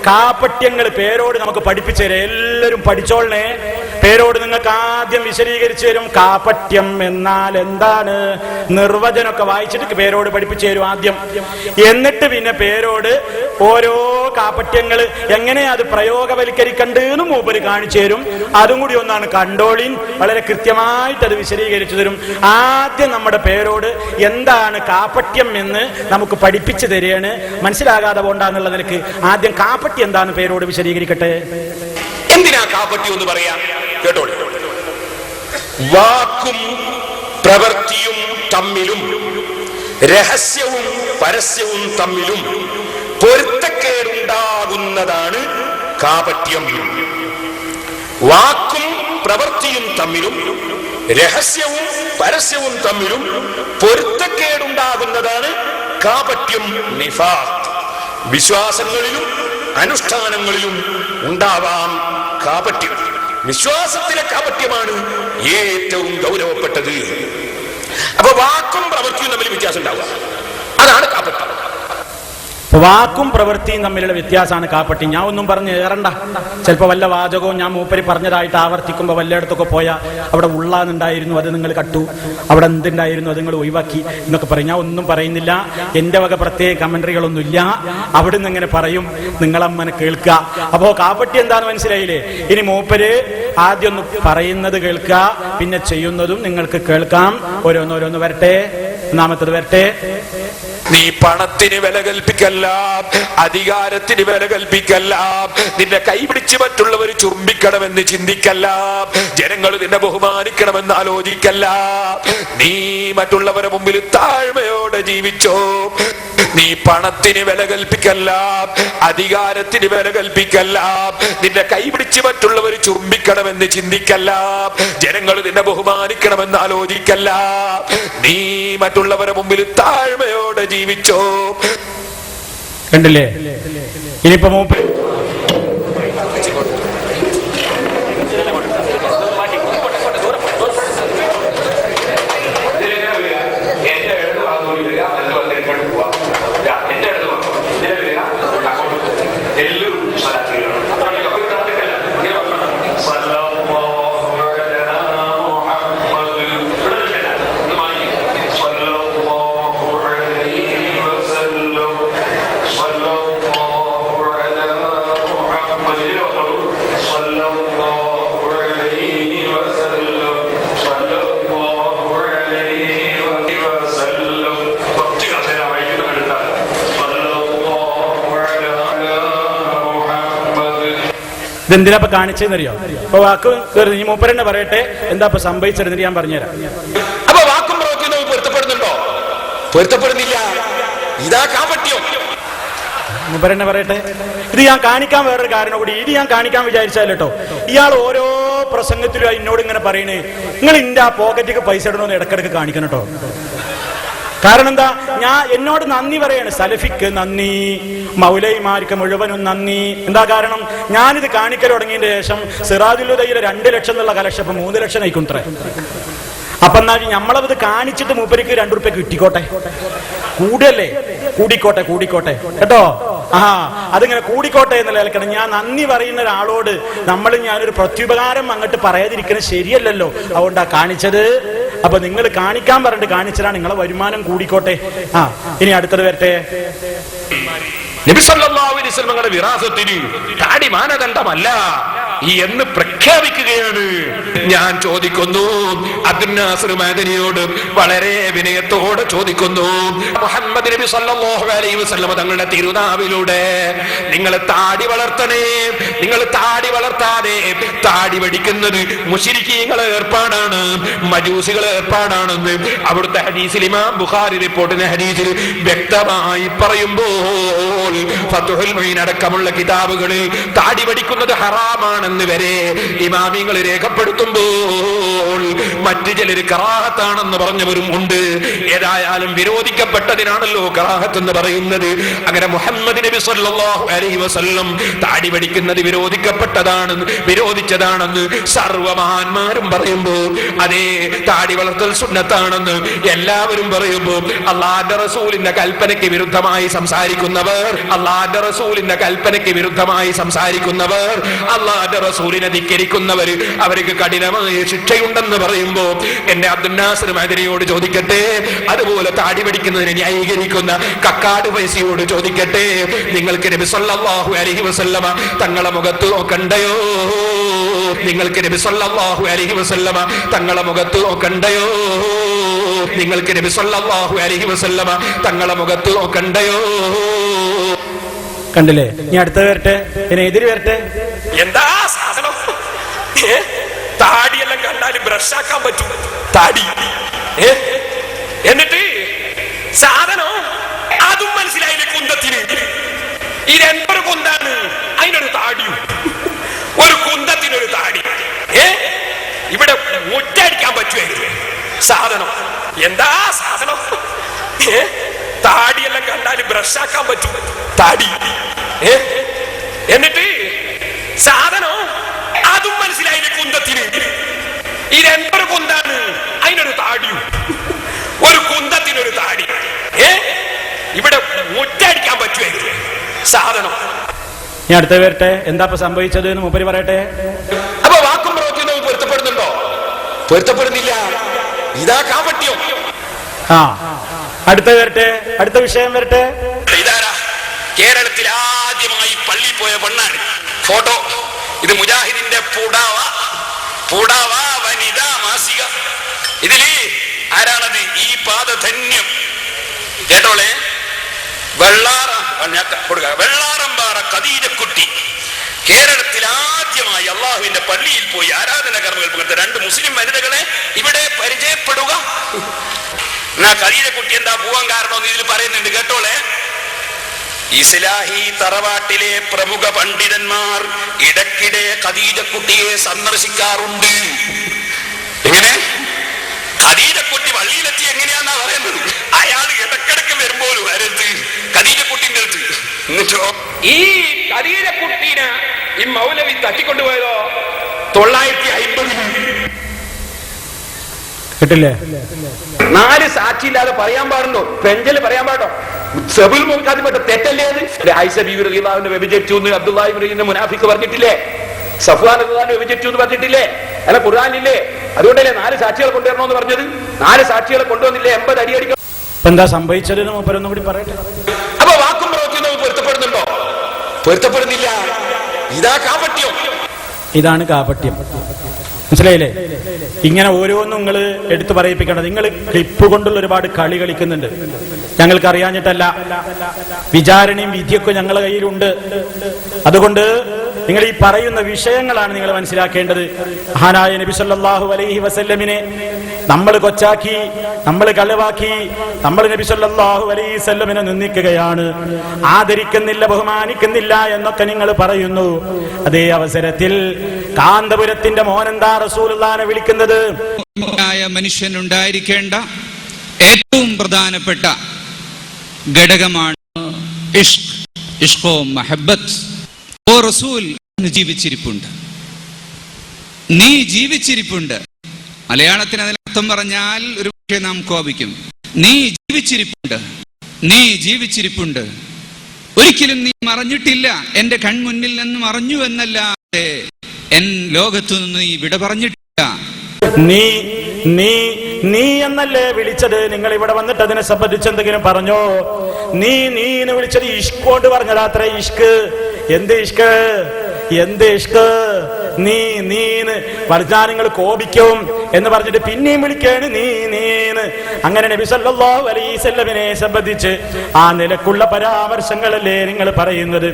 കാപട്യങ്ങൾ പേരോട് നമുക്ക് പഠിപ്പിച്ചു തരാം. എല്ലാവരും പഠിച്ചോളണേ. പേരോട് നിങ്ങൾക്ക് ആദ്യം വിശദീകരിച്ചു തരും. കാപട്യം എന്നാൽ എന്താണ്, നിർവചനമൊക്കെ വായിച്ചിട്ട് പേരോട് പഠിപ്പിച്ചു തരും ആദ്യം. എന്നിട്ട് പിന്നെ പേരോട് ഓരോ കാപട്യങ്ങൾ എങ്ങനെയാ അത് പ്രയോഗവൽക്കരിക്കണ്ടെന്നും മൂപ്പര് കാണിച്ചു തരും. അതും കൂടി ഒന്നാണ് കണ്ടോളിൻ. വളരെ കൃത്യമായിട്ട് അത് വിശദീകരിച്ചു തരും. ആദ്യം നമ്മുടെ പേരോട് എന്താണ് കാപട്യം എന്ന് നമുക്ക് പഠിപ്പിച്ചു തരികയാണ്. മനസ്സിലാകാതെ പോണ്ടാന്നുള്ള നിലക്ക് ആദ്യം കാപട്യം എന്താന്ന് പേരോട് വിശദീകരിക്കട്ടെ. എന്തിനാ കാപട്യം എന്ന് പറയാ കേട്ടോളൂ. വാക്കും പ്രവൃത്തിയും തമ്മിലും രഹസ്യവും പരസ്യവും തമ്മിലും പൊരുത്തക്കേടുണ്ടാകുന്നതാണ് കാപട്യം. വാക്കും പ്രവൃത്തിയും തമ്മിലും രഹസ്യവും പരസ്യവും തമ്മിലും പൊരുത്തക്കേടുണ്ടാകുന്നതാണ് കാപട്യം, നിഫാഖ്. വിശ്വാസങ്ങളിലും അനുഷ്ഠാനങ്ങളിലും ഉണ്ടാവാം കാപട്യം. വിശ്വാസത്തിലെ കാപട്യമാണ് ഏറ്റവും ഗൗരവപ്പെട്ടത്. അപ്പൊ വാക്കും പ്രവൃത്തിയും തമ്മിൽ വ്യത്യാസം ഉണ്ടാവുക, അതാണ് കാപട്യം. വാക്കും പ്രവൃത്തിയും തമ്മിലുള്ള വ്യത്യാസമാണ് കാപട്യം. ഞാൻ ഒന്നും പറഞ്ഞ് ഏറണ്ട. ചിലപ്പോൾ വല്ല വാചകവും ഞാൻ മൂപ്പര് പറഞ്ഞതായിട്ട് ആവർത്തിക്കുമ്പോൾ വല്ലയിടത്തൊക്കെ പോയാൽ അവിടെ ഉള്ളാന്നുണ്ടായിരുന്നു, അത് നിങ്ങൾ കട്ടു, അവിടെ എന്തുണ്ടായിരുന്നു അത് നിങ്ങൾ ഒഴിവാക്കി എന്നൊക്കെ പറയും. ഞാൻ ഒന്നും പറയുന്നില്ല. എന്റെ വക പ്രത്യേക കമന്ററികളൊന്നുമില്ല. അവിടെ നിന്ന് ഇങ്ങനെ പറയും, നിങ്ങളമ്മനെ കേൾക്കുക. അപ്പോ കാപട്യം എന്താന്ന് മനസ്സിലായില്ലേ? ഇനി മൂപ്പര് ആദ്യം ഒന്ന് പറയുന്നത് കേൾക്കുക, പിന്നെ ചെയ്യുന്നതും നിങ്ങൾക്ക് കേൾക്കാം. ഓരോന്നോരോന്ന് വരട്ടെ. ഒന്നാമത്തത് വരട്ടെ. നീ പണത്തിന് വില കൽപ്പിക്കല്ല, അധികാരത്തിന് വില കൽപ്പിക്കല്ല, നിന്നെ കൈപിടിച്ച് മറ്റുള്ളവർ ചുംബിക്കണമെന്ന് ചിന്തിക്കല്ല, ജനങ്ങൾ നിന്നെ ബഹുമാനിക്കണമെന്ന് ആലോചിക്കല്ല. നീ മറ്റുള്ളവരുടെ മുമ്പിൽ താഴ്മയോടെ ജീവിച്ചോ. നീ പണത്തിന് വില കൽപ്പിക്കല്ല, അധികാരത്തിന് വില കൽപ്പിക്കല്ല, നിന്നെ കൈപിടിച്ച് മറ്റുള്ളവർ ചുംബിക്കണമെന്ന് ചിന്തിക്കല്ല, ജനങ്ങൾ നിന്നെ ബഹുമാനിക്കണമെന്ന് ആലോചിക്കല്ല. നീ മറ്റുള്ളവരുടെ മുമ്പിൽ താഴ്മയോടെ ജീവിച്ചോ. കണ്ടില്ലേ? ഇനിയിപ്പോ മൂപ്പര് ഇതെന്തിനാ ഇപ്പൊ കാണിച്ചെന്നറിയോ? അപ്പൊ വാക്ക് ഈ മൂപ്പരെന്നെ പറയട്ടെ എന്താ ഇപ്പൊ സംഭവിച്ചിരുന്നിട്ട് ഞാൻ പറഞ്ഞുതരാം. അപ്പൊ വാക്കും പ്രവൃത്തിയും പൊരുത്തപ്പെടുന്നുണ്ടോ? പൊരുത്തപ്പെടുന്നില്ല. ഇതാ കാപട്യം. മൂപ്പരെന്നെ പറയട്ടെ. ഇത് ഞാൻ കാണിക്കാൻ വേറൊരു കാരണം കൂടി. ഇത് ഞാൻ കാണിക്കാൻ വിചാരിച്ചാലോ കേട്ടോ, ഇയാൾ ഓരോ പ്രസംഗത്തിലും എന്നോട് ഇങ്ങനെ പറയണേ, നിങ്ങൾ ഇന്റെ ആ പോക്കറ്റിക്ക് പൈസ ഇടണമെന്ന് ഇടക്കിടക്ക് കാണിക്കണം കേട്ടോ. കാരണം എന്താ, എന്നോട് നന്ദി പറയാണ്. സലഫിക്ക് നന്ദി, മൗലൈമാർക്ക് മുഴുവനും നന്ദി. എന്താ കാരണം? ഞാനിത് കാണിക്കൽ തുടങ്ങിയതിന് ശേഷം സിറാജുൽ ഹുദയിലെ 2 ലക്ഷം എന്നുള്ള കലക്ഷൻ ഇപ്പൊ 3 ലക്ഷം ആയിക്കൊണ്ടേ. അപ്പൊ എന്നാ നമ്മളത് കാണിച്ചിട്ട് മൂപ്പരിക്ക് 2 റുപ്യ കിട്ടിക്കോട്ടെ, കൂടല്ലേ, കൂടിക്കോട്ടെ കേട്ടോ. അതിങ്ങനെ കൂടിക്കോട്ടെ എന്നുള്ള നിലക്കാണ് ഞാൻ നന്ദി പറയുന്ന ഒരാളോട് ഞാനൊരു പ്രത്യുപകാരം അങ്ങോട്ട് പറയാതിരിക്കുന്നത് ശരിയല്ലല്ലോ. അതുകൊണ്ടാ കാണിച്ചത്. അപ്പൊ നിങ്ങൾ കാണിക്കാൻ പറഞ്ഞിട്ട് കാണിച്ചതാണ്, നിങ്ങളെ വരുമാനം കൂടിക്കോട്ടെ. ഇനി അടുത്തത് വരട്ടെ. നബി സല്ലല്ലാഹു അലൈഹി വസല്ലമയുടെ വിറാസത്തിന് താടി മാനദണ്ഡമല്ല എന്ന് പ്രഖ്യാപിക്കുകയാണ്. ഞാൻ ചോദിക്കുന്നു, അബ്ദുൽ നാസിർ മദനിയോട് വളരെ വിനയത്തോടെ ചോദിക്കുന്നു, മുഹമ്മദ് നബി സല്ലല്ലാഹു അലൈഹി വസല്ലമ തങ്ങളുടെ തിരുനാവിലൂടെ നിങ്ങൾ താടി വളർത്തണേ, നിങ്ങൾ താടി വളർത്താതെ താടി വടിക്കുന്നത് മുശ്രിക്കീങ്ങളെ ഏർപ്പാടാണ്, മജൂസികളെ ഏർപ്പാടാണെന്ന് അവിടുത്തെ ഹദീസിൽ ഇമാം ബുഖാരി റിപ്പോർട്ടിന്റെ ഹദീസിൽ വ്യക്തമായി പറയുമ്പോൾ ഫത്ഹുൽ മുഈൻ അടക്കമുള്ള കിതാബുകളിൽ താടി വടിക്കുന്നത് ഹറാമാണെന്ന് വരെ ഇമാമിങ്ങൾ രേഖപ്പെടുത്തുമ്പോൾ മറ്റു ചിലർ കറാഹത്താണെന്ന് പറഞ്ഞവരും ഉണ്ട്. ഏതായാലും വിരോധിക്കപ്പെട്ടതിനാണല്ലോ കറാഹത്ത് എന്ന് പറയുന്നത്. അങ്ങനെ മുഹമ്മദ് നബി സല്ലല്ലാഹു അലൈഹി വസല്ലം താടി വടിക്കുന്നത് വിരോധിച്ചതാണെന്ന് സർവമഹാന്മാരും പറയുമ്പോൾ, അതേ താടി വളർത്തൽ സുന്നത്താണെന്ന് എല്ലാവരും പറയുമ്പോൾ, അല്ലാഹുവിന്റെ റസൂലിന്റെ കൽപ്പനയ്ക്ക് വിരുദ്ധമായി സംസാരിക്കുന്നവർ, അല്ലാഹുവിന്റെ അള്ളാന്റെ റസൂലിന്റെ കൽപ്പനയ്ക്ക് വിരുദ്ധമായി സംസാരിക്കുന്നവർ, അള്ളാന്റെ റസൂലിനെ ധിക്കരിക്കുന്നവർ, അവർക്ക് കഠിനമായ ശിക്ഷയുണ്ടെന്ന് പറയുമ്പോ എന്റെ അബ്ദുൽ നാസർ മദനിയോട് ചോദിക്കട്ടെ, അതുപോലെ താടി പിടിക്കുന്നതിനെ ന്യായീകരിക്കുന്ന കക്കാട് പൈസയോട് ചോദിക്കട്ടെ, നിങ്ങൾക്ക് നബി സല്ലല്ലാഹു അലൈഹി വസല്ലമ തങ്ങളെ മുഖത്ത് നോക്കണ്ടയോ? നിങ്ങൾക്ക് നബി സല്ലല്ലാഹു അലൈഹി വസല്ലമ തങ്ങളെ മുഖത്ത് നോക്കണ്ടയോ? നിങ്ങൾക്ക് നബി സല്ലല്ലാഹു അലൈഹി വസല്ലമ തങ്ങളെ മുഖത്ത് നോക്കണ്ടയോ? കണ്ടില്ലേ? ഇനി അടുത്ത വരട്ടെ, ഇനി എതിര് വരട്ടെ. എന്താ സാധനം? താടിയെല്ലാം കണ്ടാൽ ബ്രഷ് ആക്കാൻ പറ്റും താടി. എന്നിട്ട് സാധനം അതും മനസ്സിലായില്ലേ? കുന്തത്തിന് ഈ രണ്ടൊരു കുന്താണ്, അതിനൊരു താടിയും. ഒരു കുന്തത്തിനൊരു താടി. ഇവിടെ മുറ്റടിക്കാൻ പറ്റുമായിരുന്നു സാധനം. എന്താ സാധനം? താടിയെല്ലാം കണ്ടാൽ ബ്രഷ് ആക്കാൻ പറ്റും താടി. എന്നിട്ട് സാധനം അതും മനസ്സിലായില്ലേ? കുന്തത്തിന് ഈ രണ്ടൊരു കുന്താണ്, അതിനൊരു താടിയും. ഒരു കുന്തത്തിനൊരു താടി. ഇവിടെ മുറ്റടിക്കാൻ പറ്റുമായിരുന്നു സാധനം. ഇനി അടുത്ത വരട്ടെ, എന്താ ഇപ്പൊ സംഭവിച്ചത് എന്ന് മൂപ്പര് പറയട്ടെ. അപ്പൊ വാക്കും പ്രവൃത്തിയും പൊരുത്തപ്പെടുന്നുണ്ടോ? പൊരുത്തപ്പെടുന്നില്ല. ഇതാ കാപട്യം. അടുത്ത വരട്ടെ, അടുത്ത വിഷയം വരട്ടെ. ഇതാരാ? കേരളത്തിൽ ആദ്യമായി പള്ളി പോയ പെണ്ണാണ്. ഫോട്ടോ ഇത് മുജാഹിദിന്റെ പൂടാവ വനിതാ മാസിക. ഇതില് ആരാണത്? ഈ പാദധന്യം. കേട്ടോളെ, വെള്ളാറമ്പാറ ഖദീജക്കുട്ടി കേരളത്തിൽ ആദ്യമായി അള്ളാഹുവിന്റെ പള്ളിയിൽ പോയി ആരാധന കർമ്മങ്ങൾ പങ്കെടുത്ത 2 മുസ്ലിം വനിതകളെ ഇവിടെ പരിചയപ്പെടുക. ഖദീജക്കുട്ടി എന്താ പോവാൻ കാരണമെന്ന് ഇതിൽ പറയുന്നുണ്ട്. കേട്ടോളെ, ഇസ്ലാഹി തറവാട്ടിലെ പ്രമുഖ പണ്ഡിതന്മാർ ഇടയ്ക്കിടെ ഖദീജക്കുട്ടിയെ സന്ദർശിക്കാറുണ്ട്. എങ്ങനെ? ഖദീജക്കുട്ടി പള്ളിയിലെത്തി എങ്ങനെയാന്നാ പറയുന്നത്? അയാൾ ഇടക്കിടക്ക് വരുമ്പോൾ വരരുത് ഖദീജക്കുട്ടിന്റെ അടുത്ത്. എന്നിട്ടോ ഈ ഖദീജക്കുട്ടീനെ ഈ മൗലവി തട്ടിക്കൊണ്ടുപോയതോ 950. കിട്ടില്ലേ? 4 സാക്ഷിയില്ലാതെ പറയാൻ പാടുണ്ടോ? പെഞ്ചല് പറയാൻ പാടോ? സെബുൽ മുൻകാദിപ്പെട്ട തെറ്റല്ലേ അത്? ആയിഷ ബീവി റളിയല്ലാഹു അൻഹ വ്യഭിചരിച്ചു എന്ന് അബ്ദുല്ലാഹി ഇബ്നു ഇബ്നു മുനാഫിഖ് പറഞ്ഞിട്ടില്ലേ? സഫ്വാൻ റളിയല്ലാഹു അൻഹു വ്യഭിചരിച്ചു എന്ന് പറഞ്ഞിട്ടില്ലേ? അല്ല ഖുർആനില്ലേ? അതുകൊണ്ടല്ലേ 4 സാക്ഷികളെ കൊണ്ടുവരണമെന്ന് പറഞ്ഞത്? 4 സാക്ഷികളെ കൊണ്ടുവന്നില്ലേ? 80 അടി അടിക്കണം. എന്താ സംഭവിച്ചത് എന്ന് മൂപ്പരൊന്നും കൂടി പറയട്ടെ. അപ്പൊ വാക്കും പ്രവൃത്തിയും പൊരുത്തപ്പെടുന്നുണ്ടോ? പൊരുത്തപ്പെടുന്നില്ല. ഇതാ കാപട്യം. ഇതാണ് കാപട്യം. മനസ്സിലായില്ലേ? ഇങ്ങനെ ഓരോന്നും നിങ്ങൾ എടുത്തു പറയിപ്പിക്കണം. നിങ്ങൾ ക്ലിപ്പ് കൊണ്ടുള്ള ഒരുപാട് കളി കളിക്കുന്നുണ്ട്. ഞങ്ങൾക്ക് അറിയാഞ്ഞിട്ടല്ല, വിചാരണയും വിധിയൊക്കെ ഞങ്ങളുടെ കയ്യിലുണ്ട്. അതുകൊണ്ട് നിങ്ങൾ ഈ പറയുന്ന വിഷയങ്ങളാണ് നിങ്ങൾ മനസ്സിലാക്കേണ്ടത്. മഹാനായ നബി സല്ലല്ലാഹു അലൈഹി വസല്ലമിനെ നമ്മൾ കൊച്ചാക്കി, നമ്മൾ കളിവാക്കി, നമ്മൾ നബി സല്ലല്ലാഹു അലൈഹി വസല്ലമിനെ നിന്ദിക്കുകയാണ്, ആദരിക്കുന്നില്ല, ബഹുമാനിക്കുന്നില്ല എന്നൊക്കെ നിങ്ങൾ പറയുന്നു. അതേ അവസരത്തിൽ കാന്തപുരത്തിന്റെ മോനെന്താ റസൂലുള്ളാഹിനെ വിളിക്കുന്നത്? മനുഷ്യനുണ്ടായിരിക്കേണ്ട ഏറ്റവും പ്രധാനപ്പെട്ട ഘടകമാണ് ഇഷ്ഖോ മഹബത്ത്. ഓ റസൂൽ, ജീവിച്ചിരിപ്പുണ്ട്, നീ ജീവിച്ചിരിപ്പുണ്ട്. മലയാളത്തിന് അതിനർത്ഥം പറഞ്ഞാൽ ഒരു പക്ഷേ നാം കോപിക്കും. നീ ജീവിച്ചിരിപ്പുണ്ട്, നീ ജീവിച്ചിരിപ്പുണ്ട്. ഒരിക്കലും നീ മറഞ്ഞിട്ടില്ല. എന്റെ കൺമുന്നിൽ നിന്ന് മറഞ്ഞു എന്നല്ലാതെ എൻ ലോകത്തു നിന്ന് നീ വിട പറഞ്ഞിട്ടില്ല. നീ നീ നീ എന്നല്ലേ വിളിച്ചത്? നിങ്ങൾ ഇവിടെ വന്നിട്ട് അതിനെ സംബന്ധിച്ച് എന്തെങ്കിലും പറഞ്ഞോ? നീന്ന് വിളിച്ചത് ഇഷ്ക് കൊണ്ട് പറഞ്ഞതാ. അത്ര ഇഷ്ക്. എന്ത് ഇഷ്ക്? എന്ത് ഇഷ്ക്? നീന്ന് പറഞ്ഞാൽ നിങ്ങൾ കോപിക്കും എന്ന് പറഞ്ഞിട്ട് പിന്നെയും വിളിക്കാണ് നീന്ന്. അങ്ങനെ നബി സല്ലല്ലാഹു അലൈഹി വസല്ലമിനെ സംബന്ധിച്ച് ആ നിലക്കുള്ള പരാമർശങ്ങളല്ലേ നിങ്ങൾ പറയുന്നത്?